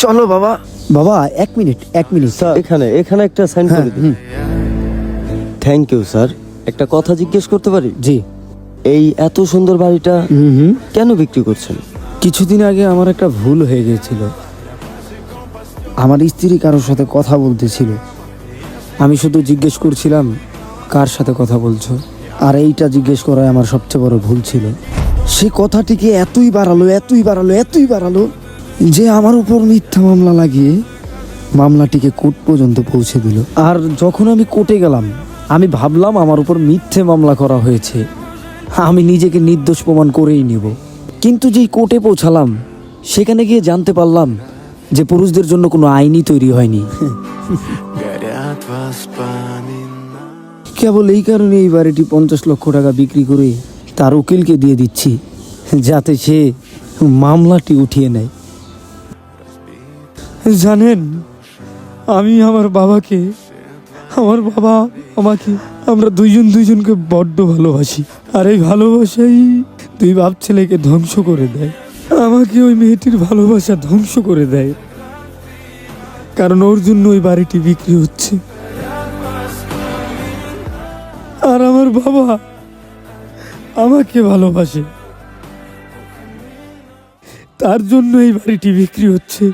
চলো বাবা। বাবা এক মিনিট স্যার এখানে একটা সাইন করে দিন। Thank you sir. একটা কথা জিজ্ঞেস করতে পারি? জি। এই এত সুন্দর বাড়িটা কেন বিক্রি করছেন? কিছুদিন আগে আমার একটা ভুল হয়ে গিয়েছিল। আমার স্ত্রী কারোর সাথে কথা বলতেছিল, আমি শুধু জিজ্ঞেস করছিলাম কার সাথে কথা বলছো, আর এইটা জিজ্ঞেস করাই আমার সবচেয়ে বড় ভুল ছিল। সে কথাটিকে এতই বাড়ালো যে আমার উপর মিথ্যা মামলা লাগিয়ে মামলাটিকে কোর্ট পর্যন্ত পৌঁছে দিল। আর যখন আমি কোর্টে গেলাম, আমি ভাবলাম আমার উপর মিথ্যে মামলা করা হয়েছে, আমি নিজেকে নির্দোষ প্রমাণ করেই নিব। কিন্তু যেই কোর্টে পৌঁছালাম, সেখানে গিয়ে জানতে পারলাম যে পুরুষদের জন্য কোনো আইনই তৈরি হয়নি। কেবল এই কারণে এই বাড়িটি 50 লক্ষ টাকা বিক্রি করে তার উকিলকে দিয়ে দিচ্ছি, যাতে সে মামলাটি উঠিয়ে নেয়। জানেন, আমি আমার বাবা আমাকে, আমরা দুইজনকে বড্ড ভালোবাসি। আর এই ভালোবাসাই দুই বাপ ছেলেকে ধ্বংস করে দেয়। আমাকে ওই মেয়েটির ভালোবাসা ধ্বংস করে দেয়, কারণ ওর জন্য ওই বাড়িটি বিক্রি হচ্ছে। আর আমার বাবা আমাকে ভালোবাসে, তার জন্য এই বাড়িটি বিক্রি হচ্ছে।